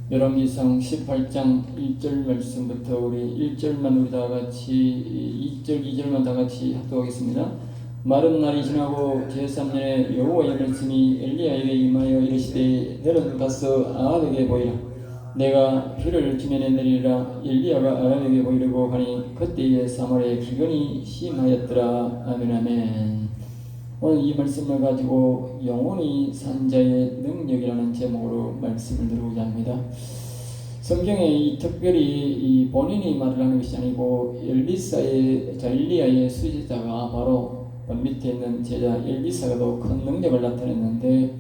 열왕기상 18장 1절 말씀부터 우리 1절만 우리 다 같이 2절 2절만 다 같이 합독하겠습니다. 마른 날이 지나고 제3년에 여호와의 말씀이 엘리야에게 임하여 이르시되 너는 가서 아합에게 보이라. 내가 비를 지면에 내리리라. 엘리야가 아합에게 보이려고 하니 그때에 사마리아에 기근이 심하였더라. 아멘 아멘. 오늘 이 말씀을 가지고 영원히 산 자의 능력이라는 제목으로 말씀을 드리고자 합니다. 성경에 특별히 이 본인이 말을 하는 것이 아니고 엘리야의 수제자가 바로 밑에 있는 제자 엘리사가도 큰 능력을 나타냈는데,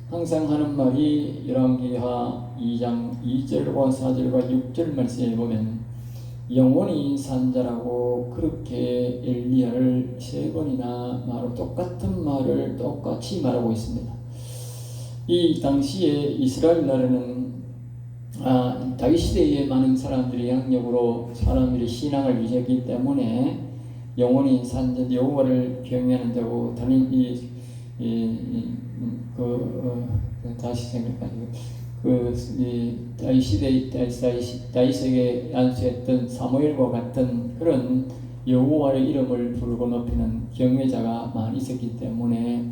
항상 하는 말이 열왕기하 2장 2절과 4절과 6절 말씀에 보면 영원히 산 자라고 그렇게 엘리야를 3번이나 말로 똑같은 말을 똑같이 말하고 있습니다. 이 당시에 이스라엘 나라는 다윗 시대에 많은 사람들이 양력으로 사람들이 신앙을 유지했기 때문에 영원히 산 자 여호와를 경외하는 자고 다시 생각하니까 다윗에게 안수했던 사무엘과 같은 그런 여호와의 이름을 부르고 높이는 경외자가 많이 있었기 때문에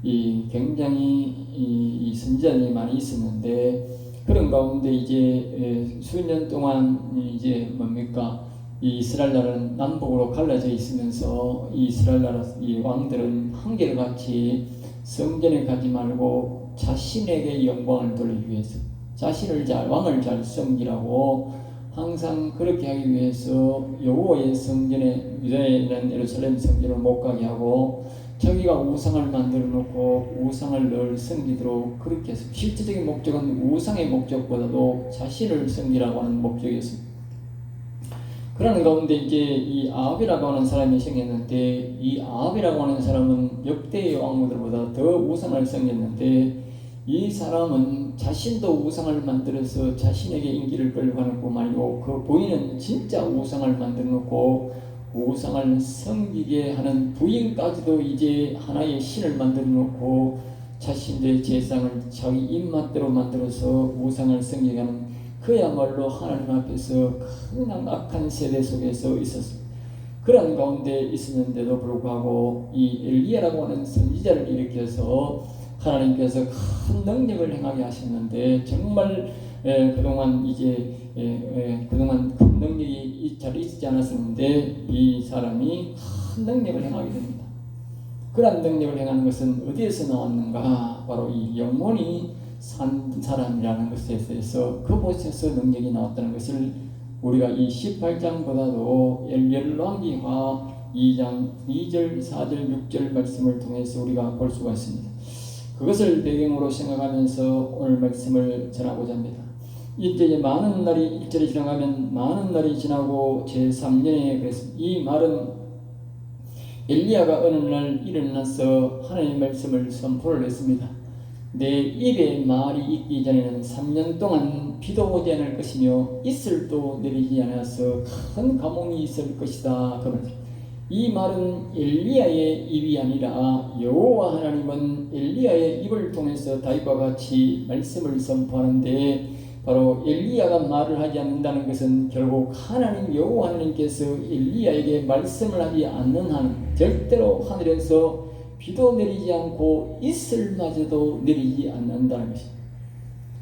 굉장히 이 선지자들이 많이 있었는데, 그런 가운데 이제 수년 동안 이제 이 이스라엘 나라는 남북으로 갈라져 있으면서 이 이스라엘 나라 이 왕들은 한결같이 성전에 가지 말고 자신에게 영광을 돌리기 위해서 왕을 잘 섬기라고 항상 그렇게 하기 위해서 여호와의 성전에 유다에 있는 예루살렘 성전을 못 가게 하고 자기가 우상을 만들어 놓고 우상을 늘 섬기도록 그렇게 해서 실질적인 목적은 우상의 목적보다도 자신을 섬기라고 하는 목적이었습니다. 그러는 가운데 이제 이 아합이라고 하는 사람이 생겼는데, 이 아합이라고 하는 사람은 역대의 왕들보다 더 우상을 섬겼는데, 이 사람은 자신도 우상을 만들어서 자신에게 인기를 끌고 하는 뿐 아니고 그 보이는 진짜 우상을 만들어 놓고 우상을 섬기게 하는 부인까지도 이제 하나의 신을 만들어 놓고 자신의 제상을 자기 입맛대로 만들어서 우상을 섬기게 하는, 그야말로 하나님 앞에서 큰 악한 세대 속에서 있었습니다. 그런 가운데 있었는데도 불구하고 이 엘리야라고 하는 선지자를 일으켜서 하나님께서 큰 능력을 행하게 하셨는데, 정말 그동안 큰 능력이 잘 있지 않았었는데 이 사람이 큰 능력을 행하게 됩니다. 그런 능력을 행하는 것은 어디에서 나왔는가? 바로 이 영원히 산 사람이라는 것에 대해서 그곳에서 능력이 나왔다는 것을 우리가 이 18장보다도 열왕기하 2장 2절 4절 6절 말씀을 통해서 우리가 볼 수가 있습니다. 그것을 배경으로 생각하면서 오늘 말씀을 전하고자 합니다. 이때 많은 날이 1절에 지나가면 많은 날이 지나고 제3년에 그래서 이 말은 엘리야가 어느 날 일어나서 하나님의 말씀을 선포를 했습니다. 내 입에 말이 있기 전에는 3년 동안 비도 오지 않을 것이며 이슬도 내리지 않아서 큰 가뭄이 있을 것이다. 이 말은 엘리야의 입이 아니라 여호와 하나님은 엘리야의 입을 통해서 다윗과 같이 말씀을 선포하는데, 바로 엘리야가 말을 하지 않는다는 것은 결국 하나님 여호와 하나님께서 엘리야에게 말씀을 하지 않는 한 절대로 하늘에서 비도 내리지 않고 이슬마저도 내리지 않는다는 것입니다.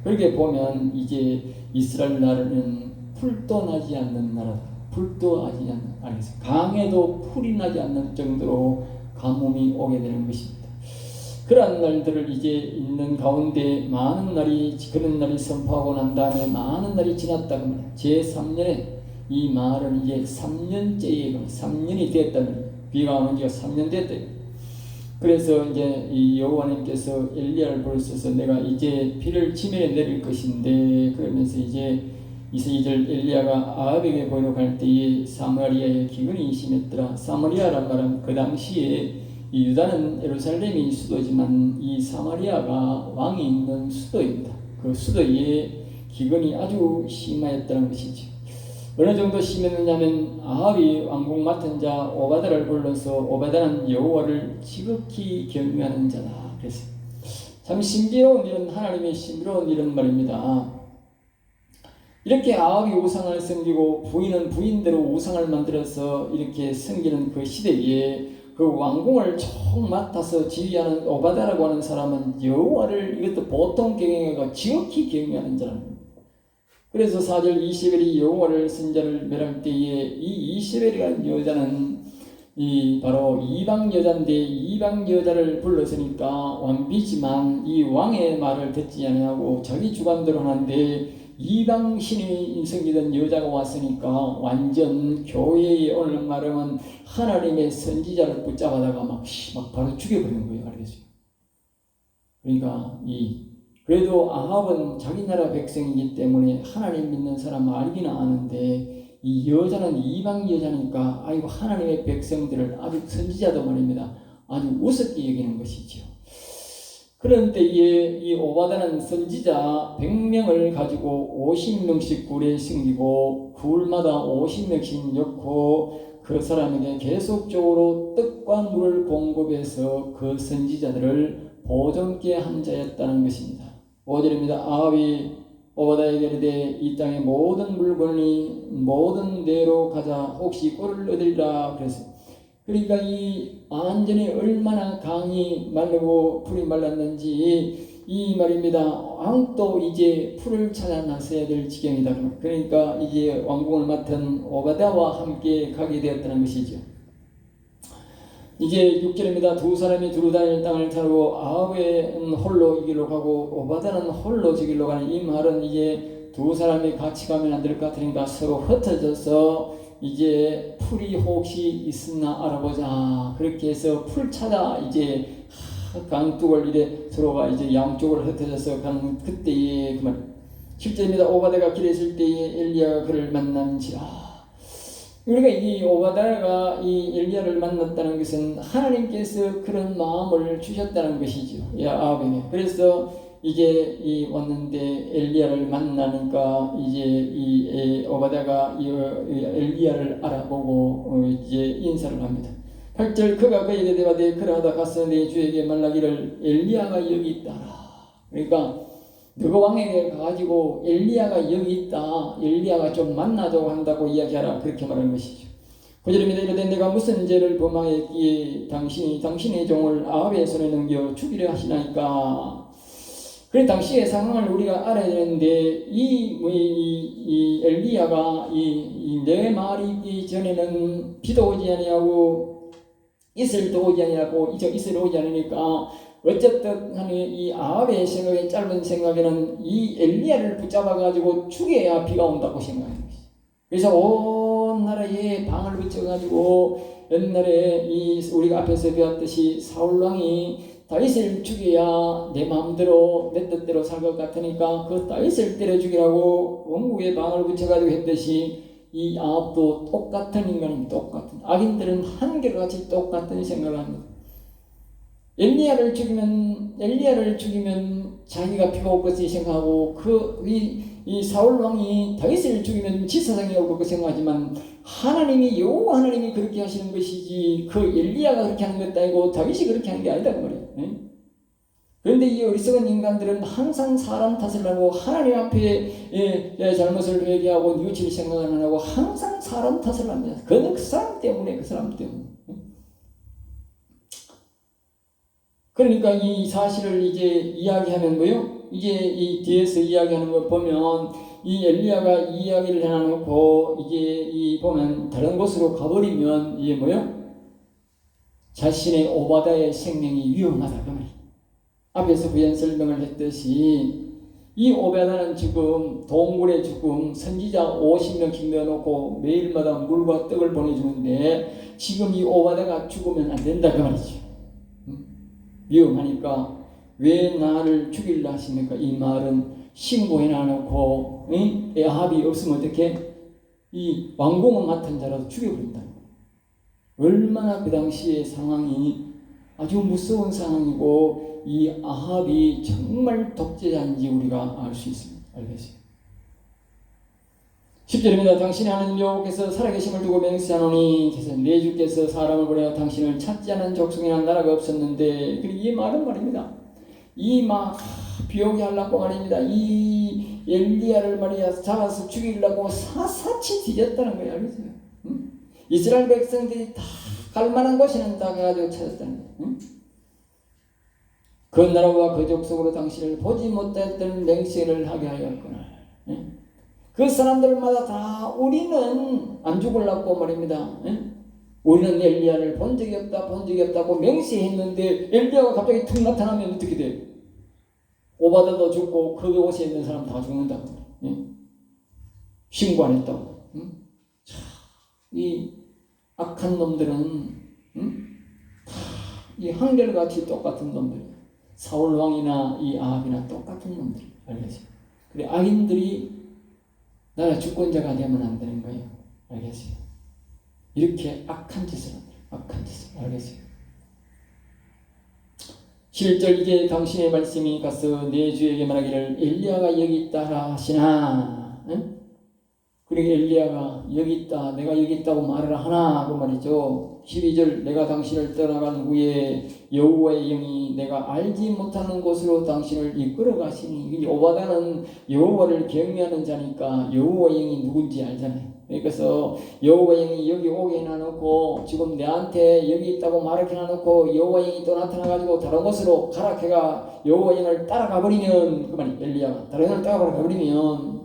그렇게 보면 이제 이스라엘 나라는 풀도 나지 않는 나라다. 풀도 나지 않는, 강에도 풀이 나지 않는 정도로 가뭄이 오게 되는 것입니다. 그러한 날들을 이제 있는 가운데 그런 날이 선포하고 난 다음에 많은 날이 지났다 그러면 제3년에 이 말은 이제 3년째에 3년이 됐다면, 비가 오는 지가 3년 됐다. 그래서 이제 이 여호와님께서 엘리야를 부르셔서 내가 이제 비를 지면에 내릴 것인데, 그러면서 이제 22절 엘리야가 아합에게 보이러 갈 때에 사마리아의 기근이 심했더라. 사마리아란 말은 그 당시에 이 유다는 예루살렘이 수도지만 이 사마리아가 왕이 있는 수도입니다. 그 수도에 기근이 아주 심하였다는 것이죠. 어느 정도 심했느냐면 아합이 왕궁 맡은 자 오바다를 불러서 오바다는 여호와를 지극히 경외하는 자다. 그래서 참 신비로운 이런 하나님의 신비로운 이런 말입니다. 이렇게 아합이 우상을 섬기고 부인은 부인대로 우상을 만들어서 이렇게 섬기는 그 시대에 그 왕궁을 총 맡아서 지휘하는 오바다라고 하는 사람은 여호와를 이것도 보통 경영하고 지극히 경외하는 자랍니다. 그래서 4절 이세벨이 여호와를 선자를 멸할 때에 이 이세벨이라는 여자는 이 바로 이방 여자인데 이방 여자를 불렀으니까 왕비지만 이 왕의 말을 듣지 아니하고 자기 주관대로 하는데 이방 신이 섬기던 여자가 왔으니까 완전 교회의 오늘 말하면 하나님의 선지자를 붙잡아다가 막 바로 죽여버리는 거예요. 알겠어요? 그러니까 그래도 아합은 자기 나라 백성이기 때문에 하나님 믿는 사람 알기는 아는데 이 여자는 이방 여자니까 아이고 하나님의 백성들을 아주 선지자도 말입니다. 아주 우습게 여기는 것이죠. 그런 때에 이 오바다는 선지자 100명을 가지고 50명씩 굴에 숨기고 굴마다 50명씩 넣고 그 사람에게 계속적으로 떡과 물을 공급해서 그 선지자들을 보존케 한 자였다는 것입니다. 5절입니다. 아합이 오바다에게 이르되 이 땅의 모든 물건이 모든 데로 가자 혹시 꿀을 얻으리라 그랬어요. 그러니까 이 완전히 얼마나 강이 마르고 풀이 말랐는지 이 말입니다. 왕도 이제 풀을 찾아 나서야 될 지경이다. 그러니까 이제 왕궁을 맡은 오바다와 함께 가게 되었다는 것이죠. 이제 6절입니다. 두 사람이 두루 다니는 땅을 타고 아합은 홀로 이 길로 가고 오바다는 홀로 저 길로 가는 이 말은 이제 두 사람이 같이 가면 안 될 것 같으니까 서로 흩어져서 이제 풀이 혹시 있으나 알아보자. 그렇게 해서 풀 찾아 이제 강둑을 이래 서로가 이제 양쪽으로 흩어져서 가는 그때의 그 말. 10절입니다. 오바다가 길에 있을 때에 엘리야가 그를 만난지라. 우리가 이 오바다가 이 엘리야를 만났다는 것은 하나님께서 그런 마음을 주셨다는 것이죠. 아합에게. 그래서 이제 왔는데 엘리야를 만나니까 이제 이 오바다가 엘리야를 알아보고 이제 인사를 합니다. 8절 그가 그에게 대답하되 그러하다 가서 내 주에게 말하기를 엘리야가 여기 있다라. 그러니까 너가 왕에게 가가지고 엘리야가 여기 있다. 엘리야가 좀 만나자고 한다고 이야기하라. 그렇게 말하는 것이죠. 9절입니다. 이르되 내가 무슨 죄를 범하였기에 당신이 당신의 종을 아합의 손에 넘겨 죽이려 하시나이까. 그래 당시의 상황을 우리가 알아야 되는데 이 엘리야가 내 말이 있기 전에는 비도 오지 아니하고 이슬도 오지 아니하고 이슬 오지 않으니까 어쨌든 이 아합의 생각에 짧은 생각에는 이 엘리야를 붙잡아 가지고 죽여야 비가 온다고 생각하는 것이. 그래서 온 나라에 방을 붙여 가지고 옛날에 우리가 앞에서 배웠듯이 사울 왕이 다윗을 죽여야 내 마음대로 내 뜻대로 살 것 같으니까 그 다윗을 때려 죽이라고 원국에 방을 붙여가지고 했듯이 이 아합도 똑같은 인간입니다. 똑같은 악인들은 한결같이 똑같은 생각을 합니다. 엘리야를 죽이면 자기가 피가 올 것을 생각하고 이 사울 왕이 다윗을 죽이면 지사상이 올 것을 생각하지만 여호와 하나님이 그렇게 하시는 것이지 그 엘리야가 그렇게 하는 것도 아니고 다윗이 그렇게 하는 게 아니다 그 말이에요. 그런데 이 어리석은 인간들은 항상 사람 탓을 하고 하나님 앞에 잘못을 회개하고 뉘우칠 생각을 안 하고 항상 사람 탓을 합니다. 그 사람 때문에. 그러니까 이 사실을 이제 이야기하면 뭐요? 이제 이 뒤에서 이야기하는 걸 보면 이 엘리야가 이 이야기를 해놓고 이제 보면 다른 곳으로 가버리면 이게 뭐요? 자신의 오바다의 생명이 위험하다 그 말이에요. 앞에서 부연 설명을 했듯이 이 오바다는 지금 동굴에 지금 선지자 50명씩 넣어놓고 매일마다 물과 떡을 보내주는데 지금 이 오바다가 죽으면 안 된다 그 말이죠. 위험하니까 왜 나를 죽이려 하십니까? 이 말은 신고해놔놓고 아합이 없으면 어떻게 이 왕궁을 맡은 자라도 죽여버린다. 얼마나 그 당시의 상황이 아주 무서운 상황이고 이 아합이 정말 독재자인지 우리가 알 수 있습니다. 알겠어요? 10절입니다. 당신의 하나님 여호와께서 살아계심을 두고 맹세하노니 내 주께서 사람을 보내어 당신을 찾지 않은 족속이나 나라가 없었는데 이 말은 말입니다. 비오게 하려고 말입니다. 이 엘리야를 말이야 잡아서 죽이려고 사사치 뒤졌다는 거야. 알겠어요? 응? 이스라엘 백성들이 다 갈만한 곳에는 다 가가지고 찾았다는 거야. 응? 그 나라와 그 족속으로 당신을 보지 못했던 맹세를 하게 하였구나. 응? 그 사람들마다 다 우리는 안 죽으려고 말입니다. 응? 우리는 엘리야를 본 적이 없다고 맹세했는데 엘리야가 갑자기 툭 나타나면 어떻게 돼요? 오바다도 죽고 그 곳에 있는 사람 다 죽는다고. 응? 신고 안 했다고. 응? 이 악한 놈들은 이 한결같이 똑같은 놈들. 사울 왕이나 이 아합이나 똑같은 놈들. 알겠어요? 그래 악인들이 나라 주권자가 되면 안 되는 거예요. 알겠어요? 이렇게 악한 짓을 알겠어요? 7절 이제 당신의 말씀이 가서 내 주에게 말하기를 엘리야가 여기 있다 하시나. 응? 그러니까 엘리야가 여기 있다, 내가 여기 있다고 말을 하나 그 말이죠. 12절 내가 당신을 떠나간 후에 여호와의 영이 내가 알지 못하는 곳으로 당신을 이끌어 가시니. 오바다는 여호와를 경외하는 자니까 여호와의 영이 누군지 알잖아요. 그래서 여호와의 영이 여기 오게 해놔놓고 지금 내한테 여기 있다고 말을 해놔놓고 여호와의 영이 또 나타나가지고 다른 곳으로 가라 걔가 여호와의 영을 따라가 버리면 그 말이 엘리야가 다른 영을 따라가 버리면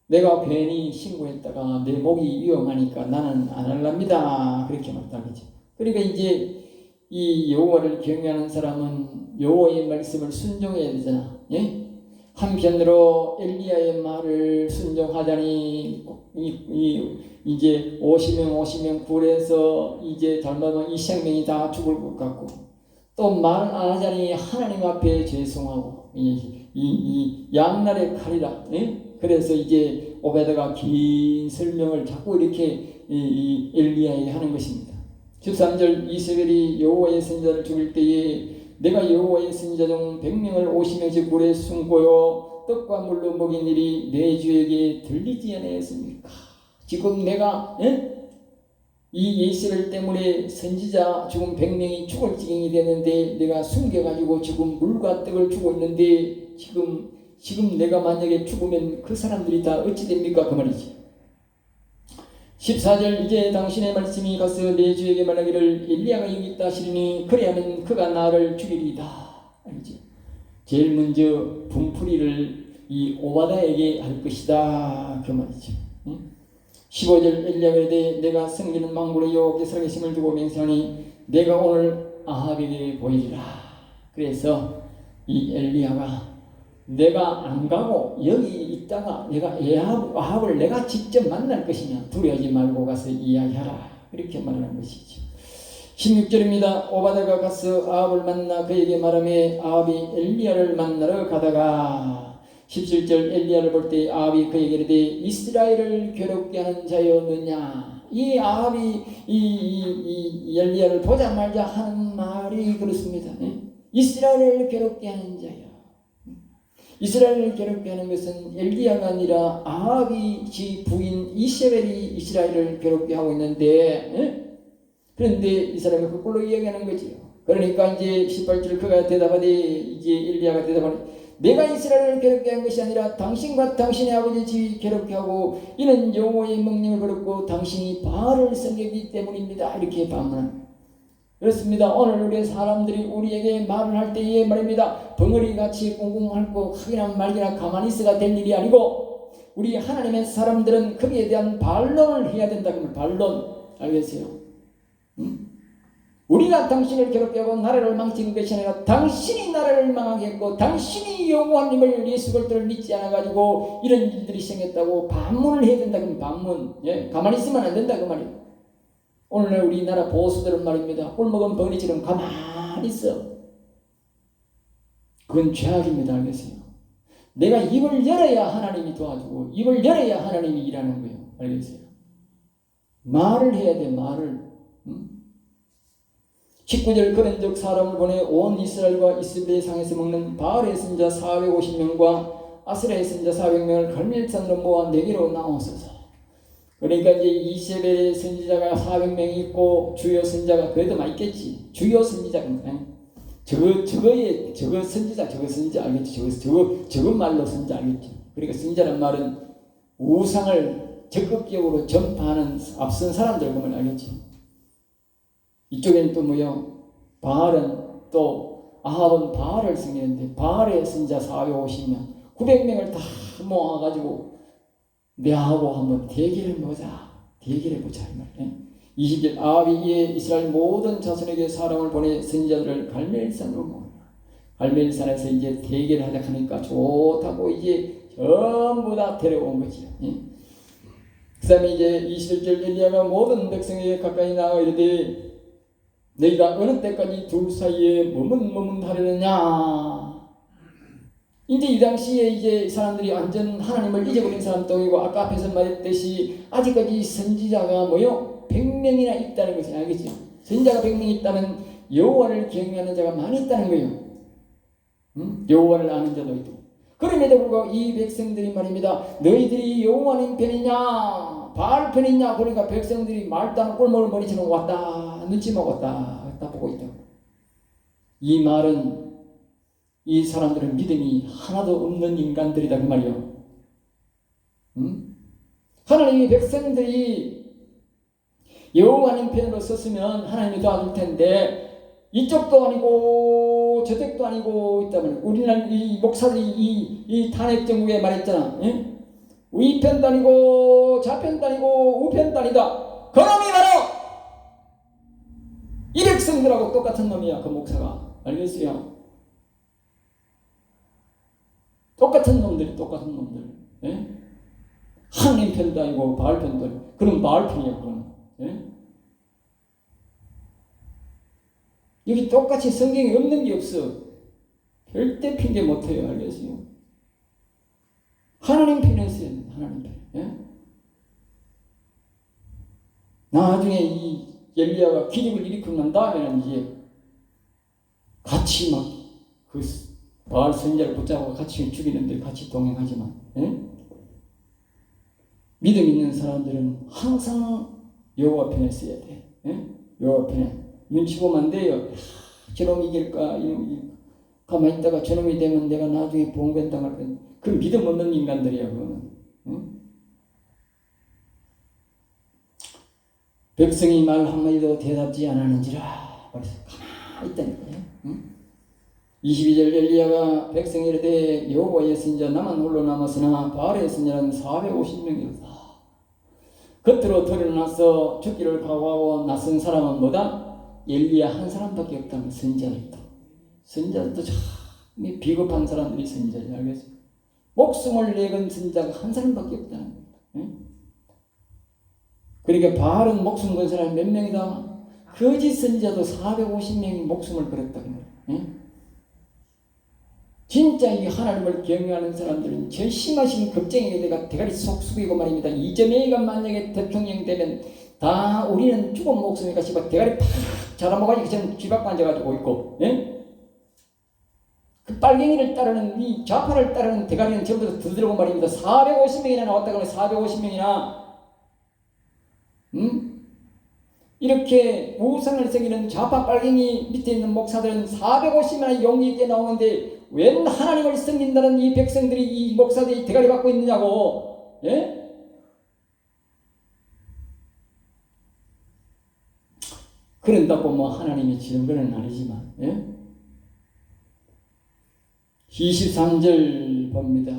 내가 괜히 신고했다가 내 목이 위험하니까 나는 안 할랍니다. 그렇게 말하겠죠. 그러니까 이제 이 여호와를 경외하는 사람은 여호와의 말씀을 순종해야 되잖아. 예? 한편으로 엘리야의 말을 순종하자니 이제 50명 굴에서 이제 닮아면 이 생명이 다 죽을 것 같고 또 말을 안 하자니 하나님 앞에 죄송하고 이 양날의 칼이라. 예? 그래서 이제 오베드가 긴 설명을 자꾸 이렇게 이 엘리야에게 하는 것입니다. 13절 이세벨이 여호와의 선지자를 죽일 때에 내가 여호와의 선지자 중 100명을 50명씩 굴에 숨고요 떡과 물로 먹인 일이 내 주에게 들리지 않았습니까? 지금 내가 이 이세벨 때문에 선지자 지금 100명이 죽을 지경이 되는데 내가 숨겨가지고 지금 물과 떡을 주고 있는데 지금 내가 만약에 죽으면 그 사람들이 다 어찌 됩니까? 그 말이지. 14절 이제 당신의 말씀이 가서 내 주에게 말하기를 엘리야가 여기 있다 하시니 그리하면 그가 나를 죽이리이다. 알지? 제일 먼저 분풀이를 이 오바다에게 할 것이다. 그 말이죠. 15절 엘리야가 이르되 내가 섬기는 망군의 여호와께 살아계심을 두고 맹세하니 내가 오늘 아합에게 보이리라. 그래서 이 엘리야가 내가 안 가고 여기 있다가 내가 아합을 내가 직접 만날 것이냐 두려워하지 말고 가서 이야기하라. 이렇게 말하는 것이죠. 16절입니다. 오바다가 가서 아합을 만나 그에게 말하며 아합이 엘리야를 만나러 가다가 17절 엘리야를 볼 때 아합이 그에게 이르되 이스라엘을 괴롭게 하는 자였느냐. 이 아합이 이 엘리야를 보자 말자 하는 말이 그렇습니다. 이스라엘을 괴롭게 하는 자요. 이스라엘을 괴롭게 하는 것은 엘리야가 아니라 아합이 지 부인 이세벨이 이스라엘을 괴롭게 하고 있는데 그런데 이 사람이 거꾸로 이야기하는 거지요. 그러니까 이제 18절 그가 대답하되 이제 엘리야가 대답하니 내가 이스라엘을 괴롭게 한 것이 아니라 당신과 당신의 아버지 집이 괴롭게 하고 이는 여호와의 명령을 걸었고 당신이 바알을 섬기기 때문입니다. 이렇게 반문합니다. 그렇습니다. 오늘 우리 사람들이 우리에게 말을 할 때에 말입니다. 벙어리같이 꽁꽁 앓고 하기나 말기나 가만히 있어가 될 일이 아니고 우리 하나님의 사람들은 거기에 대한 반론을 해야 된다. 그러면 반론. 알겠어요? 우리가 당신을 괴롭게 하고 나라를 망친 것이 아니라 당신이 나라를 망하게 했고 당신이 여호와님을 예수 그리스도를 믿지 않아가지고 이런 일들이 생겼다고 반문을 해야 된다. 그러면 반문. 예? 가만히 있으면 안 된다. 그 말이에요. 오늘날 우리나라 보수들은 말입니다. 꿀먹은 벙어리처럼 가만히 있어. 그건 죄악입니다. 알겠어요? 내가 입을 열어야 하나님이 도와주고 입을 열어야 하나님이 일하는 거예요. 알겠어요? 말을 해야 돼. 말을. 19절 그런 적 사람을 보내 온 이스라엘과 이스라엘 상에서 먹는 바알의 선자 450명과 아스라의 선자 400명을 갈멜산으로 모아 내게로 나오소서. 그러니까 이제 이세벨의 선지자가 400명이 있고 주요 선자가 그래도 많이 있겠지. 주요 선지자가 저거 선지자 알겠지? 저거 말로 선지자 알겠지? 그러니까 선지자란 말은 우상을 적극적으로 전파하는 앞선 사람들 그 말 알겠지? 이쪽에는 또 뭐요? 바알은 또 아합은 바알을 섬기는데 바알의 선지자 450명 900명을 다 모아가지고 내하고 한번 대결해보자 이 말이야. 20절 아합이 이에 이스라엘 모든 자손에게 사람을 보내 선지자들을 갈멜산으로 모으라. 갈멜산에서 이제 대결하자 하니까 좋다고 이제 전부 다 데려온 거지. 그 다음에 이제 21절 엘리야가 모든 백성에게 가까이 나가 이르되 너희가 어느 때까지 둘 사이에 머문하려느냐. 이제 이 당시에 이제 사람들이 완전 하나님을 잊어버린 사람들이고 아까 앞에서 말했듯이 아직까지 선지자가 뭐요? 100명이나 있다는 것을 알겠죠? 선지자가 100명 있다면 여호와를 경외하는 자가 많이 있다는 거예요. 여호와를 아는 자도 있고. 그럼에도 불구하고 이 백성들이 말입니다. 너희들이 여호와님 편이냐 바알 편이냐 그러니까 백성들이 말도 안 꼴모를 머리처럼 왔다 눈치 먹었다 보고 있다고. 이 말은 이 사람들은 믿음이 하나도 없는 인간들이다 그 말이요. 하나님이 백성들이 여호와님 편으로 섰으면 하나님이 도와줄 텐데 이쪽도 아니고 저쪽도 아니고 있다면 우리는 이 목사들이 이 탄핵 정국에 말했잖아. 위 편도 아니고 좌편도 아니고 우편도 아니다. 그놈이 바로 이 백성들하고 똑같은 놈이야. 그 목사가 알겠어요? 똑같은 놈들. 하나님 편도 아니고 바알 편도 아니고 그럼 바알 편이야. 그럼 여기 똑같이 성경에 없는 게 없어. 절대 핑계 못해요. 알겠어요? 하나님 편에 있어야 돼. 하나님 편. 나중에 이 엘리야가 기적을 일으키고 난 다음에는 이제 같이 막 그 바알 선지자를 붙잡고 같이 죽이는데 같이 동행하지만 믿음 있는 사람들은 항상 여호와 편에 있어야 돼. 여호와 편에 눈치 보면 안 돼요. 저놈이 이길까 가만히 있다가 저놈이 되면 내가 나중에 봉변당할 거야. 그 믿음 없는 인간들이야 그거는. 백성이 말 한마디도 대답지 않았는지라 그래서 가만히 있다니까요. 22절 엘리야가 백성이 이르되 여호와의 선지자 나만 홀로 남았으나 바알의 선지자는 450명이었다. 겉으로 드러나서 죽기를 각오하고 나선 사람은 뭐다? 엘리야 한 사람밖에 없다는 선지자들도. 선지자들도 참 비겁한 사람들이 선지자지 알겠어요? 목숨을 내건 선지자가 한 사람밖에 없다는 거예요. 그러니까 바알은 목숨 건 사람이 몇 명이다? 거짓 선지자도 450명이 목숨을 걸었다. 진짜 이 하나님을 경외하는 사람들은 제일 심하신 겁쟁이가 대가리 속 숙이고 말입니다. 이재명이가 만약에 대통령 되면 다 우리는 죽은 목숨이니까 씨발 대가리 팍 자라먹어가지고 그냥 쥐박고 앉아가지고 있고, 그 빨갱이를 따르는 이 좌파를 따르는 대가리는 전부 다 두드리고 말입니다. 450명이나 나왔다 그러면 450명이나 이렇게 우상을 새기는 좌파 빨갱이 밑에 있는 목사들은 450명이나 용기 있게 나오는데 웬 하나님을 섬긴다는 이 백성들이 이 목사들이 대가리 받고 있느냐고. 그런다고 뭐 하나님이 지은 건 아니지만 23절 봅니다.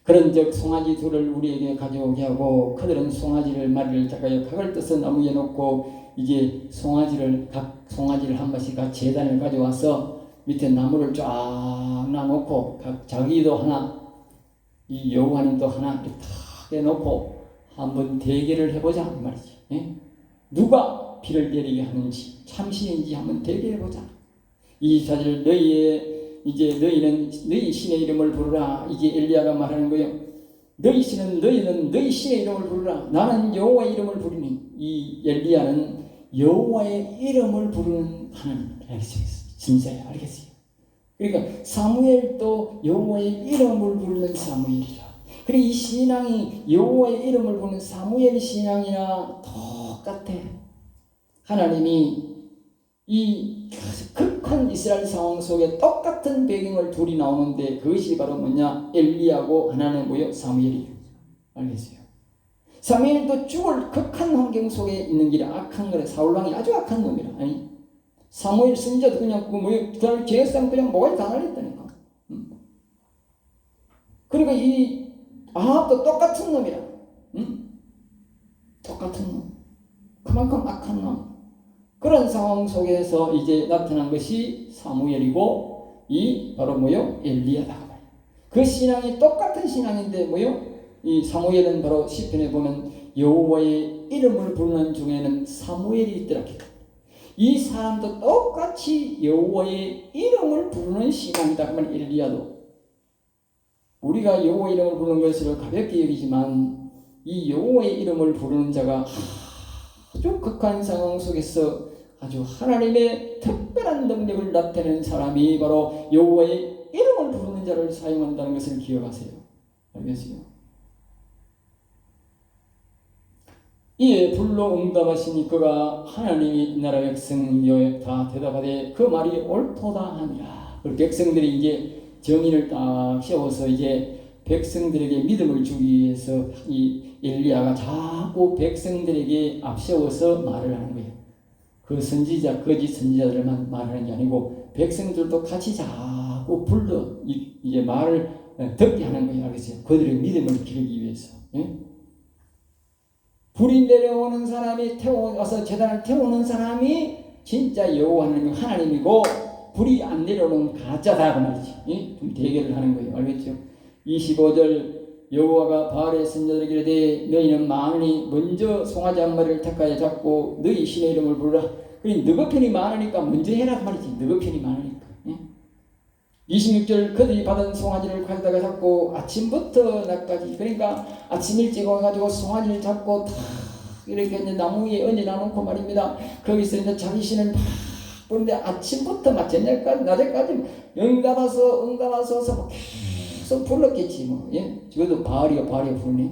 그런즉 송아지 둘을 우리에게 가져오게 하고 그들은 송아지를 마리를 잡아요 각을 떠서 나무에 놓고 이제 각 송아지를 한 마씩 각 제단을 가져와서 밑에 나무를 쫙 놔놓고 각 자기도 하나 이 여호와님도 하나 이렇게 탁 해놓고 한번 대결을 해보자 말이지. 누가 피를 내리게 하는지 참신인지 한번 대결해보자. 이 사실 너희는 너희 신의 이름을 부르라. 이게 엘리야가 말하는 거예요. 너희는 너희 신의 이름을 부르라. 나는 여호와의 이름을 부르니. 이 엘리야는 여호와의 이름을 부르는 하나님. 알겠어요? 진짜요? 알겠어요? 그러니까 사무엘도 여호와의 이름을 부르는 사무엘이라. 그리고 이 신앙이 여호와의 이름을 부르는 사무엘 신앙이나 똑같아. 하나님이 이 극한 이스라엘 상황 속에 똑같은 배경을 둘이 나오는데 그것이 바로 뭐냐? 엘리야고 하나는 뭐요? 사무엘이에요. 알겠어요? 사무엘도 죽을 극한 환경 속에 있는 길이 악한 거래. 사울왕이 아주 악한 놈이라. 아니 사무엘 선지자도 그냥 그 뭐요? 그날 계획상 그냥 뭐가 다 날렸다니까. 그리고 이 아합도 똑같은 놈이라. 똑같은 놈. 그만큼 악한 놈. 그런 상황 속에서 이제 나타난 것이 사무엘이고 이 바로 뭐요? 엘리야다. 그 신앙이 똑같은 신앙인데 뭐요? 이 사무엘은 바로 시편에 보면 여호와의 이름을 부르는 중에는 사무엘이 있더라. 이 사람도 똑같이 여호와의 이름을 부르는 신앙이다. 그러면 엘리야도 우리가 여호와의 이름을 부르는 것을 가볍게 여기지만 이 여호와의 이름을 부르는 자가 아주 극한 상황 속에서 아주 하나님의 특별한 능력을 나타내는 사람이 바로 여호와의 이름을 부르는 자를 사용한다는 것을 기억하세요. 알겠어요? 이에 불로 응답하시니 그가 하나님이 나라 백성여 다 대답하되 그 말이 옳도다 하니라. 그 백성들이 이제 정인을 딱 세워서 이제 백성들에게 믿음을 주기 위해서 이 엘리야가 자꾸 백성들에게 앞세워서 말을 하는 거예요. 그 선지자, 거짓 선지자들만 말하는 게 아니고 백성들도 같이 자꾸 불러 이제 말을 듣게 하는 거예요. 알겠어요? 그들의 믿음을 기르기 위해서. 예? 불이 내려오는 사람이 와서 제단을 태우는 사람이 진짜 여호와 하나님이고 불이 안 내려오는 가짜다 그 말이지. 예? 좀 대결을 하는 거예요. 알겠죠? 25절 여호와가 바알의 선지자들에게 이르되 너희는 많으니 먼저 송아지 한 마리를 택하여 잡고 너희 신의 이름을 부르라. 그러니 너희 편이 많으니까 먼저 해라 그 말이지. 너희 편이 많으니까. 예? 26절 그들이 받은 송아지를 가져다가 잡고 아침부터 낮까지 그러니까 아침 일찍 와가지고 송아지를 잡고 다 이렇게 이제 나무 위에 얹어놔놓고 말입니다. 거기서 이제 자기 신을 막 부르는데 아침부터 막 저녁까지 낮에까지 응답하서 계속 불렀겠지 뭐. 예? 저것도 바알이야 부르네.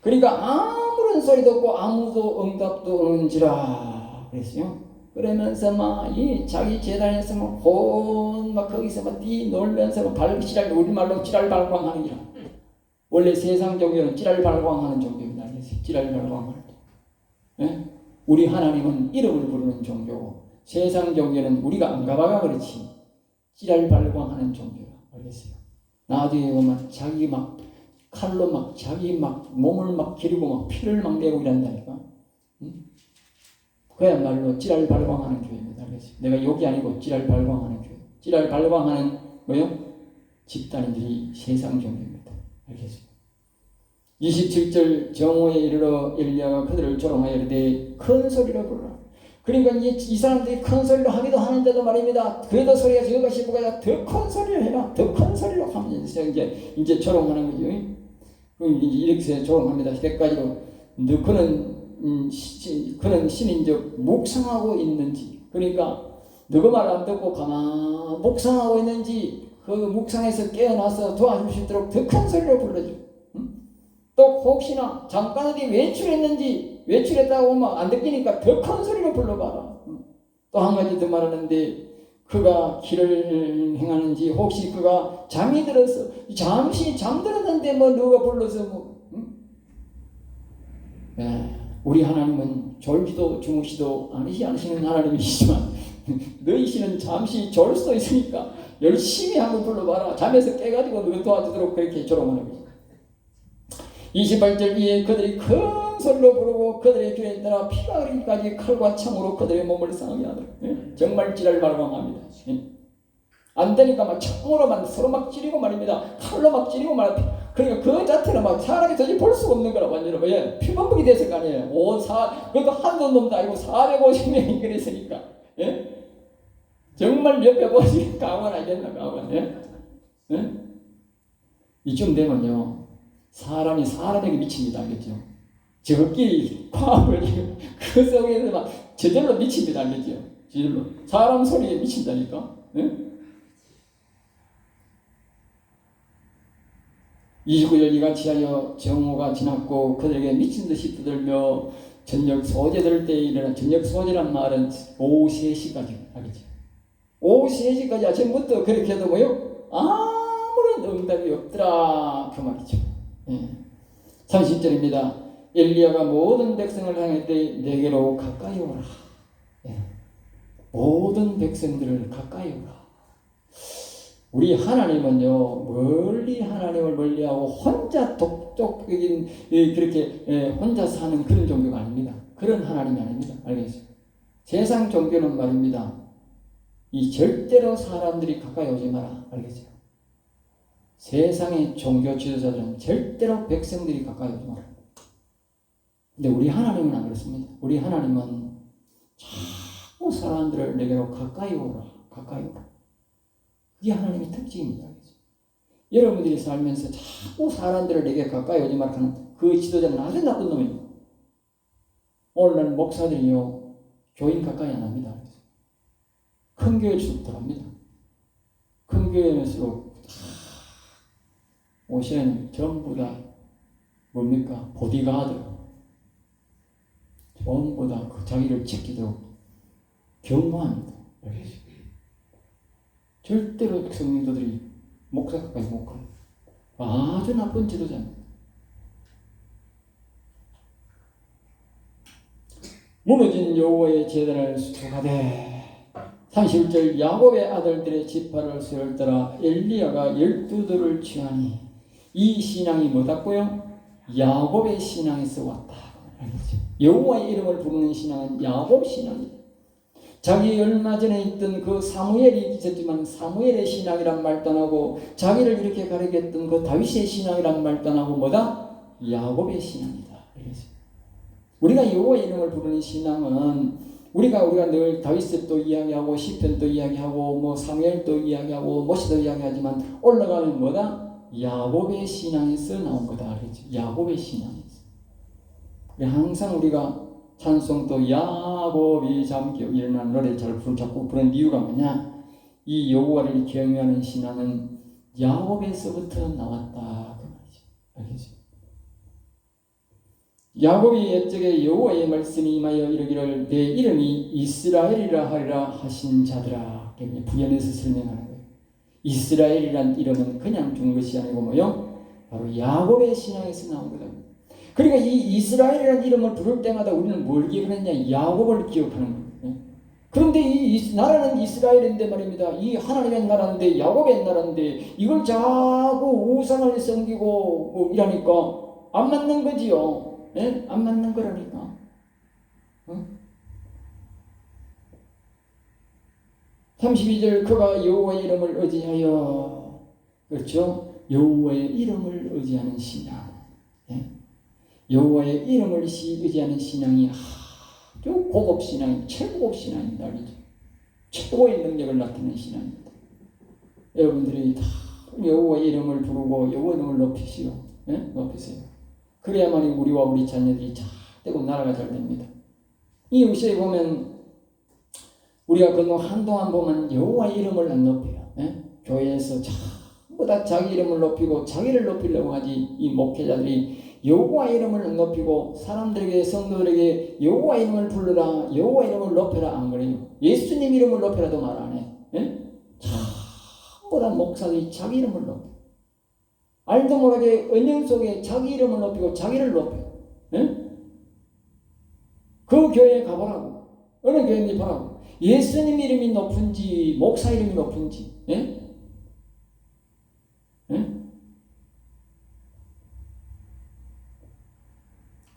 그러니까 아무런 소리도 없고 아무도 응답도 없는지라 그랬어요. 그러면서 막 이 자기 재단에서 막 거기서 막 뛰놀면서 지랄 우리말로 지랄발광하는 기라. 원래 세상 종교는 지랄발광하는 종교입니다. 지랄발광할 때. 예? 우리 하나님은 이름을 부르는 종교고 세상 종교는 우리가 안 가봐가 그렇지 지랄발광하는 종교야. 알겠어요? 나중에 보면 자기 막 칼로 막 자기 막 몸을 막 기르고 막 피를 막 내고 이런다니까. 그야말로 찌랄 발광하는 교회입니다. 알겠어요? 내가 욕이 아니고 찌랄 발광하는 교회. 찌랄 발광하는 뭐요? 집단인들이 세상 종교입니다. 알겠어요? 27절 정오에 이르러 엘리야가 그들을 조롱하여 이르되 큰 소리로 부르라. 그러니까 이 사람들이 큰 소리로 하기도 하는데도 말입니다. 그래도 소리가 저거가 싶어가 더 큰 소리를 해라. 더 큰 소리로 하면 이제 조롱하는 거죠. 그럼 이제 이렇게 조롱합니다. 이때까지도 그는 신인적 묵상하고 있는지 그러니까 너가 말 안 듣고 가만 묵상하고 있는지 그 묵상에서 깨어나서 도와줄 수 있도록 더 큰 소리로 불러줘. 또 혹시나 잠깐 어디 외출했다고 하면 안 듣기니까 더 큰 소리로 불러봐라. 또 한 가지 더 말하는데 그가 길을 행하는지 혹시 그가 잠이 들어서 잠시 잠들었는데 뭐 너가 불러서 뭐 우리 하나님은 졸지도 주무시도 않으시는 하나님이시지만 너희시는 잠시 졸 수도 있으니까 열심히 한번 불러봐라. 잠에서 깨가지고 너희 도와주도록 그렇게 조롱하는 거죠. 28절 위에 그들이 큰 소리로 부르고 그들의 귀에 따라 피가 흐르기까지 칼과 창으로 그들의 몸을 상하게 하더라. 정말 지랄 발광합니다. 안 되니까 막 창으로 서로 막 찌르고 말입니다. 칼로 막 찌르고 말입니다. 그러니까 그 자체는 막 사람이 도저히 볼 수가 없는 거라 완전히 예, 피범벅이 됐을 거 아니에요. 그것도 한두 놈도 아니고 450명이 그랬으니까 예? 정말 옆에 보시면 가관 알겠나 가관 예? 예? 이쯤 되면요 사람이 사람에게 미칩니다. 알겠죠? 저끼리 과학을 그 속에서 막 저절로 미칩니다. 알겠죠? 저절로 사람 소리에 미친다니까 예? 29절 이같이 하여 정오가 지났고 그들에게 미친 듯이 두들며 저녁 소재 들을 때 일어나 저녁 소재란 말은 오후 3시까지 하겠죠. 오후 3시까지 아침부터 그렇게 해도 뭐요? 아무런 응답이 없더라 그 말이죠. 예. 30절입니다. 엘리야가 모든 백성을 향해 내게로 가까이 오라. 예. 모든 백성들을 가까이 오라. 우리 하나님은요, 멀리 하나님을 멀리하고 혼자 독촉적인 그렇게 혼자 사는 그런 종교가 아닙니다. 그런 하나님이 아닙니다. 알겠어요? 세상 종교는 말입니다. 이 절대로 사람들이 가까이 오지 마라. 알겠어요? 세상의 종교 지도자들은 절대로 백성들이 가까이 오지 마라. 근데 우리 하나님은 안 그렇습니다. 우리 하나님은 자꾸 사람들을 내게로 가까이 오라. 가까이 오라. 그게 하나님의 특징입니다. 여러분들이 살면서 자꾸 사람들을 내게 가까이 오지 말라 하는 그 지도자는 아주 나쁜 놈입니다. 오늘날 목사들이요, 교인 가까이 안 합니다. 큰 교회일수록 더 합니다. 큰 교회일수록 오시는 전부 다 뭡니까? 보디가드. 전부 다 그 자기를 지키도록 경고합니다. 절대로 성도들이 목사 가까이 못 가요. 아주 나쁜 지도자입니다. 무너진 여호와의 제단을 수축하되 31절 야곱의 아들들의 지파를 세울더라. 엘리야가 12돌을 취하니 이 신앙이 뭐다고요? 야곱의 신앙에서 왔다. 알겠죠? 여호와의 이름을 부르는 신앙은 야곱 신앙이다. 자기 얼마 전에 있던 그 사무엘이 있었지만 사무엘의 신앙이란 말도 안 하고 자기를 이렇게 가리켰던 그 다윗의 신앙이란 말도 안 하고 뭐다? 야곱의 신앙이다. 알겠죠? 우리가 여호와의 이름을 부르는 신앙은 우리가 늘 다윗도 이야기하고 시편도 이야기하고 뭐 사무엘도 이야기하고 모세도 이야기하지만 올라가면 뭐다? 야곱의 신앙에서 나온 거다. 알겠죠? 야곱의 신앙에서. 항상 우리가 찬송도 야곱이 잠겨 일어나는 노래를 자꾸 부르는 이유가 뭐냐? 이 여호와를 경외하는 신앙은 야곱에서부터 나왔다. 그 말이죠. 알겠죠? 야곱이 옛적에 여호와의 말씀이 임하여 이르기를 내 이름이 이스라엘이라 하리라 하신 자들아. 부연해서 설명하는 거예요. 이스라엘이란 이름은 그냥 준 것이 아니고 뭐요? 바로 야곱의 신앙에서 나온 거다. 그러니까 이 이스라엘이라는 이름을 부를 때마다 우리는 뭘 기억하느냐? 야곱을 기억하는 거예요. 그런데 이 나라는 이스라엘인데 말입니다. 이 하나님의 나라인데 야곱의 나라인데 이걸 자꾸 우상을 섬기고 뭐 이러니까 안 맞는 거지요. 예? 안 맞는 거라니까. 어? 32절 그가 여호와의 이름을 의지하여 그렇죠? 여호와의 이름을 의지하는 신앙. 예? 여호와의 이름을 의지하는 신앙이 아주 고급 신앙, 최고급 신앙입니다. 최고의 능력을 나타내는 신앙입니다. 여러분들이 다 여호와의 이름을 부르고 여호와의 이름을 높이시오. 예? 높이세요. 그래야만이 우리와 우리 자녀들이 잘 되고 나라가 잘 됩니다. 이 요시에 보면 우리가 그동안 한동안 보면 여호와의 이름을 안 높여요. 예? 교회에서 전부 다 자기 이름을 높이고 자기를 높이려고 하지. 이 목회자들이 여호와의 이름을 높이고 사람들에게 성도들에게 여호와의 이름을 불러라, 여호와의 이름을 높여라 안 그래요. 예수님 이름을 높여라도 말 안 해. 예? 전부 다 목사들이 자기 이름을 높여. 알도 모르게 은영 속에 자기 이름을 높이고 자기를 높여. 예? 그 교회에 가보라고. 어느 교회인지 보라고. 예수님 이름이 높은지 목사 이름이 높은지. 예? 예?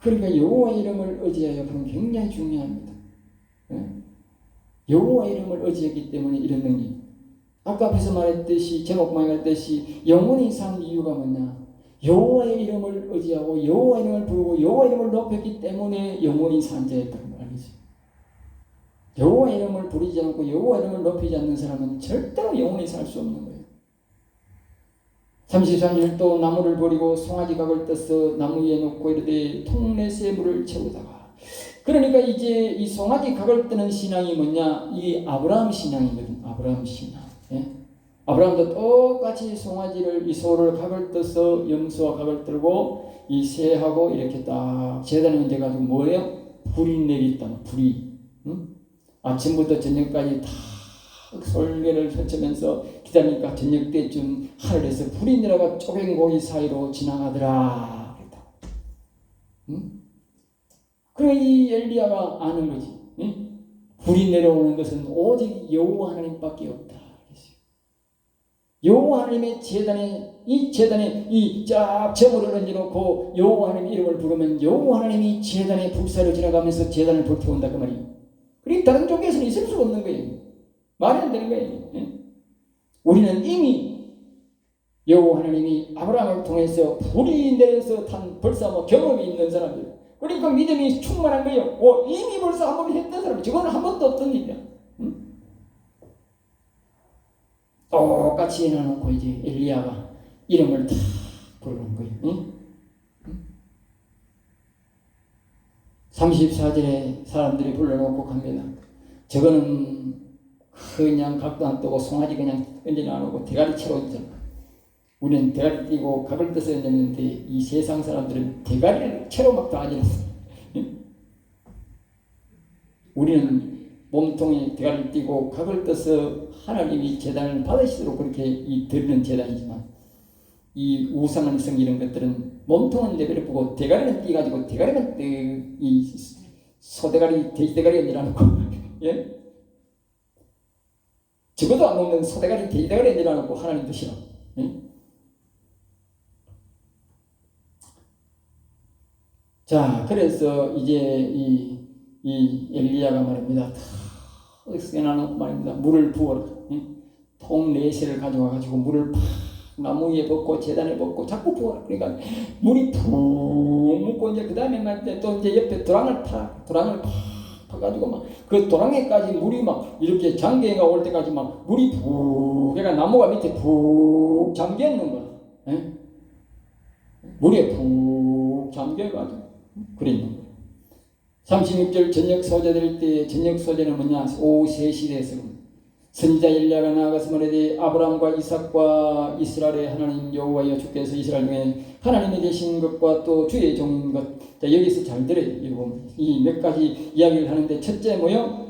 그러니까 여호와의 이름을 의지하여 그런 굉장히 중요합니다. 예? 여호와의 이름을 의지했기 때문에 이런 능력. 아까 앞에서 말했듯이 제목 말했듯이 영원히 산 이유가 뭐냐? 여호와의 이름을 의지하고 여호와의 이름을 부르고 여호와의 이름을 높였기 때문에 영원히 산 자였다는 걸 알겠죠? 여호와의 이름을 부르지 않고 여호와의 이름을 높이지 않는 사람은 절대로 영원히 살 수 없는 거예요. 33절 또 나무를 버리고 송아지 각을 떠서 나무 위에 놓고 이르되 통넷에 물을 채우다가. 그러니까 이제 이 송아지 각을 뜨는 신앙이 뭐냐? 이 아브라함 신앙이거든. 아브라함 신앙. 예? 아브라함도 똑같이 송아지를 이 소를 각을 떠서 염소와 각을 들고 이 새하고 이렇게 딱 제단에 얹어가지고 뭐예요? 불이 내렸다. 불이. 응? 아침부터 저녁까지 다 설계를 펼치면서 기다리니까 저녁 때쯤 하늘에서 불이 내려가 쪼갠 고기 사이로 지나가더라. 그랬다. 응? 그래 이 엘리야가 아는 거지. 응? 불이 내려오는 것은 오직 여호와 하나님밖에 없다. 여호와 하나님의 제단에 쫙 제물을 얹어놓고 여호와 하나님 이름을 부르면 여호와 하나님이 제단의 불사를 지나가면서 제단을 불태운다 그 말이에요. 그러니까 다른 종교에서는 있을 수가 없는 거예요. 말이 안 되는 거예요. 예? 우리는 이미 여호와 하나님이 아브라함을 통해서 불이 내려서 탄 벌써 뭐 경험이 있는 사람들. 그러니까 믿음이 충만한 거예요. 이미 벌써 한 번 했던 사람. 저거는 한 번도 없던 일이야. 응? 똑같이 해놔놓고 이제 엘리야가 이름을 다 부르는 거예요. 응? 34절에 사람들이 불러놓고 갑니다. 저거는 그냥 각도 안 뜨고 송아지 그냥 얹어놔놓고 대가리 채로 얹잖아. 우리는 대가리 띄고 각을 떠서 얹었는데 이 세상 사람들은 대가리를 채로 막 다 얹어놨어. 우리는 몸통에 대가리를 띄고 각을 떠서 하나님이 제단을 받으시도록 그렇게 드리는 제단이지만 이 우상한성 이런 것들은 몸통은 내버려두고 대가리는 띄가지고 대가리는 이 소대가리 돼지대가리 얹어놓고 예? 적어도 안 먹는 소대가리 돼지대가리 얹어놓고 하나님 드시라. 예? 자 그래서 이제 이 엘리야가 말입니다. 다 써놔놓고 말입니다. 물을 부어라. 통 4세를 가져와가지고 물을 팍 나무 위에 붓고 제단에 붓고 자꾸 부어라. 그러니까 물이 푹 묻고 이제 그 다음에 또 이제 옆에 도랑을 팍 파가지고 막 그 도랑에까지 물이 막 이렇게 장기가 올 때까지 막 물이 푹 그러니까 나무가 밑에 푹 잠겨 있는 거야. 예? 물에 푹 잠겨가지고 그랬는 거야. 36절 저녁 소재 될 때 저녁 소재는 뭐냐? 오후 3시 돼서 선지자 엘리야가 나아가서 말하되 아브라함과 이삭과 이스라엘의 하나님 여호와여 주께서 이스라엘 중에 하나님이 되신 것과 또 주의 종인 것. 자, 여기서 잘 들어요. 이 몇 가지 이야기를 하는데 첫째 뭐요?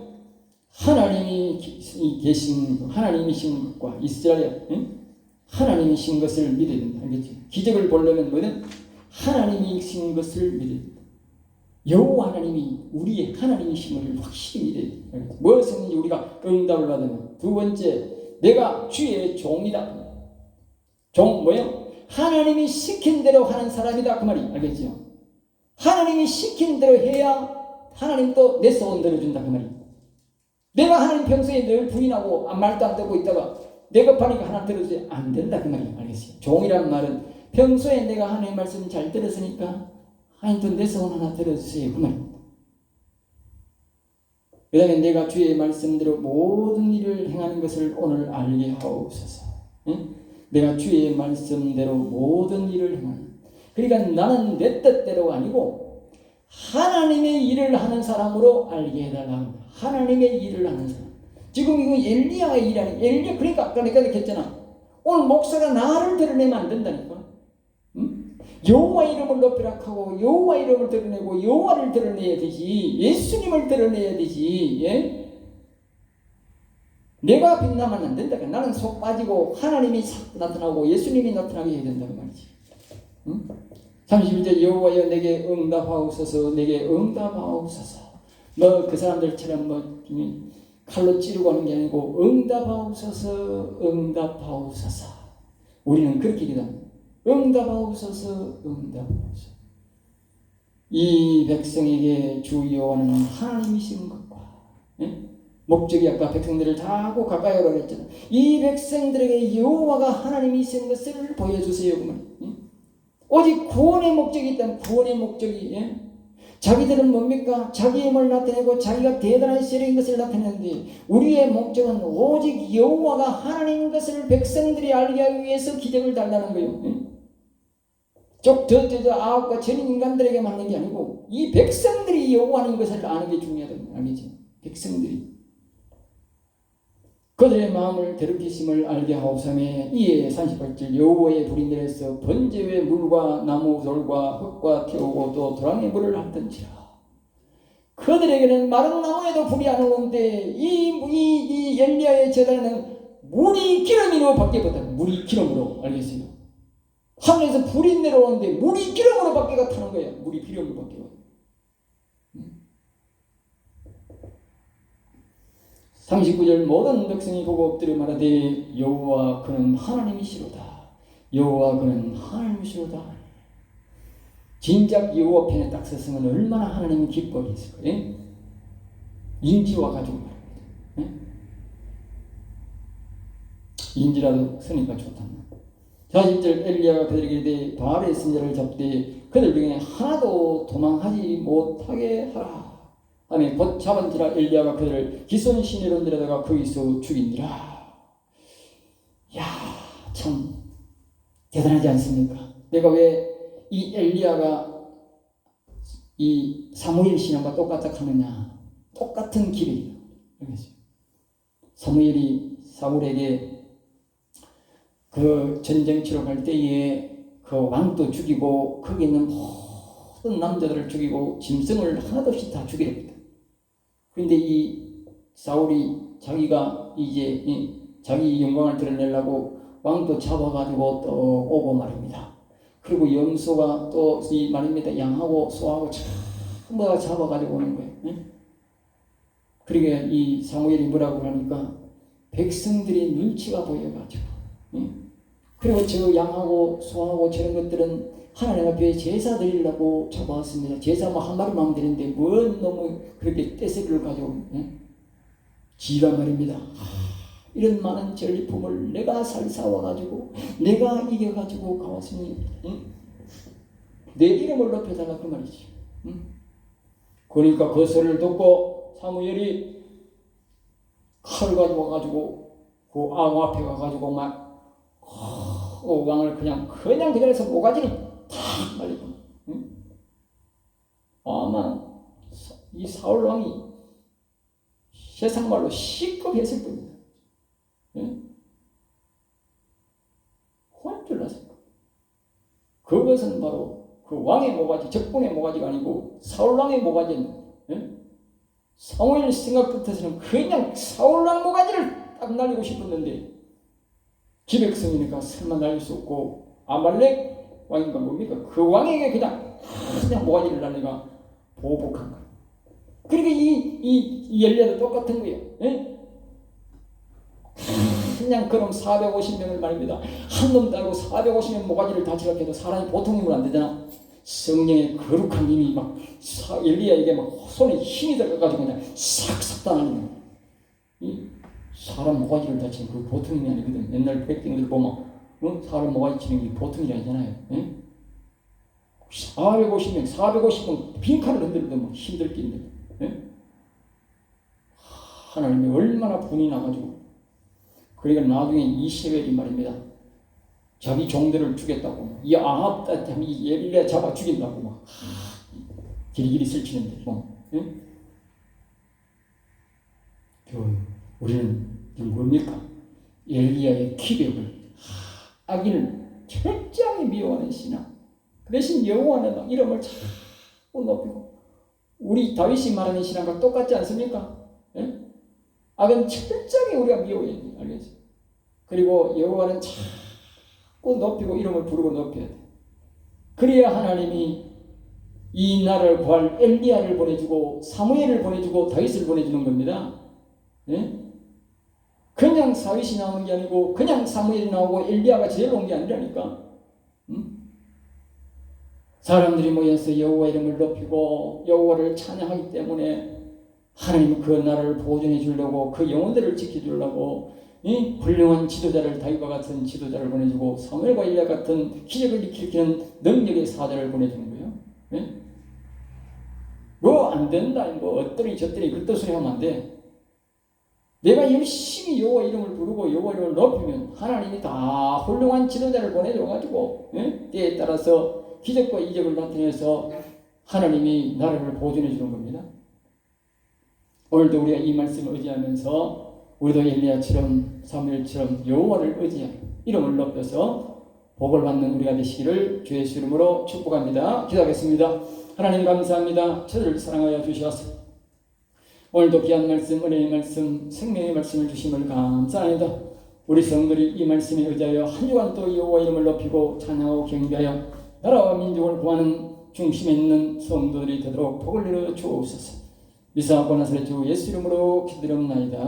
하나님이 계신 하나님이신 것과 이스라엘 하나님이신 것을 믿어야 된다. 알겠지? 기적을 보려면 뭐는 하나님이신 것을 믿어야 된다. 여호와 하나님이 우리의 하나님이심을 확실히 믿어야 돼. 무엇은 우리가 응답을 받으면 두 번째 내가 주의 종이다. 종 뭐요? 하나님이 시킨 대로 하는 사람이다 그 말이 알겠죠? 하나님이 시킨 대로 해야 하나님도 내 소원 들어준다 그 말이. 내가 하나님 평소에 늘 부인하고 말도 안 듣고 있다가 내가 급하니까 하나 들어주지 안 된다 그 말이 알겠어요? 종이란 말은 평소에 내가 하나님 말씀 잘 들었으니까 하나님도 내 소원 하나 들어주세요. 그 말입니다. 그 다음에 내가 주의 말씀대로 모든 일을 행하는 것을 오늘 알게 하옵소서. 응? 내가 주의 말씀대로 모든 일을 행하는. 그러니까 나는 내 뜻대로 아니고 하나님의 일을 하는 사람으로 알게 해달라 합니다. 하나님의 일을 하는 사람. 지금 이거 엘리야의 일이 아니에요. 엘리야 그러니까 아까 내가 이렇게 했잖아. 오늘 목사가 나를 드러내면 안 된다니까. 여호와 이름을 높이라 하고 여호와 이름을 드러내고 여호와를 드러내야 되지. 예수님을 드러내야 되지. 예? 내가 빛나면 안 된다. 나는 속 빠지고 하나님이 나타나고 예수님이 나타나게 해야 된다는 말이지. 31절 여호와여 내게 응답하옵소서. 내게 응답하옵소서. 뭐 그 사람들처럼 뭐 칼로 찌르고 하는 게 아니고 응답하옵소서. 응답하옵소서. 우리는 그렇게 기도합니다. 응답하옵소서. 응답하옵소서. 이 백성에게 주 여호와는 하나님이신 것과 목적이 아까 백성들을 다 하고 가까이 오라고 했잖아. 이 백성들에게 여호와가 하나님이신 것을 보여주세요. 오직 구원의 목적이 있다면 구원의 목적이 자기들은 뭡니까? 자기의 힘을 나타내고 자기가 대단한 세력인 것을 나타내는데 우리의 목적은 오직 여호와가 하나님인 것을 백성들이 알게 하기 위해서 기적을 달라는 거예요. 저 아홉과 전인 인간들에게만 하는 게 아니고 이 백성들이 여호와인 것을 아는 게 중요하다는 알겠지? 백성들이 그들의 마음을 더럽히심을 알게 하옵사매 이에 38절 여호와의 불이 내려서 번제의 물과 나무 돌과 흙과 태우고 또 도랑의 물을 핥던지라. 그들에게는 마른 나무에도 불이 안 오는데 이 엘리야의 제단에는 물이 기름으로 바뀌었다. 물이 기름으로. 알겠어요? 하늘에서 불이 내려오는데 물이 기름으로 바뀌가 타는 거예요. 물이 기름으로 바뀌어. 39절 모든 백성이 보고 엎드려 말하되 여호와 그는 하나님이시로다. 여호와 그는 하나님이시로다. 진작 여호와 편에 딱 섰으면 얼마나 하나님이 기뻐하겠을까요? 인지와 가지고 말합니다. 인지라도 쓰니까 좋다. 40절 엘리야가 그들에게 대해 바알의 선자를 잡되 그들 중에 하나도 도망하지 못하게 하라. 아니 곧 잡은지라 엘리야가 그들을 기손 시내로 데려다가 거기서 죽이니라. 야, 참 대단하지 않습니까? 내가 왜 이 엘리야가 이 사무엘 신앙과 똑같아 하느냐? 똑같은 길이에요. 사무엘이 사울에게 그 전쟁 치러 갈 때에 그 왕도 죽이고 거기 있는 모든 남자들을 죽이고 짐승을 하나도 없이 다 죽이랍니다. 그런데 이 사울이 자기가 이제 자기 영광을 드러내려고 왕도 잡아가지고 또 오고 말입니다. 그리고 염소가 또 이 말입니다. 양하고 소하고 전부 다 잡아가지고 오는 거예요. 그러게 이 사무엘이 뭐라고 하니까 백성들이 눈치가 보여가지고 그리고 저 양하고 소하고 저런 것들은 하나님 앞에 제사 드리려고 잡아왔습니다. 제사 뭐 한 마리만 하면 되는데 뭔 너무 그렇게 떼새끼를 가지고 지란 말입니다. 이런 많은 전리품을 내가 살사와가지고 내가 이겨가지고 가왔으니 내 이름을 높여달라 그 말이지. 그러니까 그 소리를 듣고 사무엘이 칼을 가지고 와가지고 그 왕 앞에 가가지고 막 왕을 그냥 그 자리에서 모가지를 탁 말리고 아마 이 사울 왕이 세상 말로 시급했을 겁니다. 혼쭐 났을 겁니다. 그것은 바로 그 왕의 모가지, 적군의 모가지가 아니고 사울 왕의 모가지입니다. 사무엘 생각 끝에서는 그냥 사울 왕 모가지를 딱 날리고 싶었는데 기백성이니까 설마 날릴 수 없고 아말렉 왕인가 뭡니까? 그 왕에게 그냥 모가지를 날리가 보복한 거예요. 그러니까 이 엘리야도 똑같은 거예요. 그냥 그럼 450명을 말입니다. 한 놈 따고 450명 모가지를 다 지락해도 사람이 보통 힘으로 안 되잖아. 성령의 거룩한 힘이 막 엘리야에게 막 손에 힘이 들어가가지고 그냥 싹싹 다 날리는 거예요. 사람 모가지를 다치는 그 보통 힘이 아니거든. 옛날 백성들 보면 사람 모가지 치는 게 보통 일이 아니잖아요. 450명 빈칸을 흔들어도 뭐 힘들게 힘들어. 하나님이 얼마나 분이 나가지고 그러니까 나중에 이세벨이 말입니다. 자기 종들을 죽였다고 이 아합 이 엘리야 잡아 죽인다고 막 길이길이 설치는데 우리는 뭡니까? 엘리야의 기백을 악인을 철저히 미워하는 신앙. 그 대신 여호와는 이름을 자꾸 높이고 우리 다윗이 말하는 신앙과 똑같지 않습니까? 악은 철저히 우리가 미워해야 돼. 알겠지? 그리고 여호와는 자꾸 높이고 이름을 부르고 높여야 돼. 그래야 하나님이 이 나라를 구할 엘리야를 보내주고 사무엘을 보내주고 다윗을 보내주는 겁니다. 그냥 다윗이 나오는 게 아니고 그냥 사무엘이 나오고 엘리야가 제일 온 게 아니라니까. 사람들이 모여서 여호와 이름을 높이고 여호와를 찬양하기 때문에 하나님은 그 나라를 보존해 주려고 그 영혼들을 지켜주려고 이 훌륭한 지도자를 다윗과 같은 지도자를 보내주고 사무엘과 엘리야 같은 기적을 일으키는 능력의 사자를 보내주는 거예요. 뭐 안 된다, 뭐 어떠니 저떠니 그 뜻을 하면 안 돼. 내가 열심히 여호와 이름을 부르고 여호와 이름을 높이면 하나님이 다 훌륭한 지도자를 보내줘가지고 때에 따라서 기적과 이적을 나타내서 하나님이 나라를 보존해 주는 겁니다. 오늘도 우리가 이 말씀을 의지하면서 우리도 엘리야처럼 사무엘처럼 여호와를 의지하여 이름을 높여서 복을 받는 우리가 되시기를 주의 이름으로 축복합니다. 기도하겠습니다. 하나님 감사합니다. 저를 사랑하여 주셔서 오늘도 귀한 말씀, 은혜의 말씀, 생명의 말씀을 주심을 감사합니다. 우리 성들이 이 말씀에 의지하여 한 주간 또 여호와 이름을 높이고 찬양하고 경배하여 나라와 민족을 구하는 중심에 있는 성도들이 되도록 복을 이루어 주옵소서. 미사하고 나사렛 주 예수 이름으로 기도드립나이다.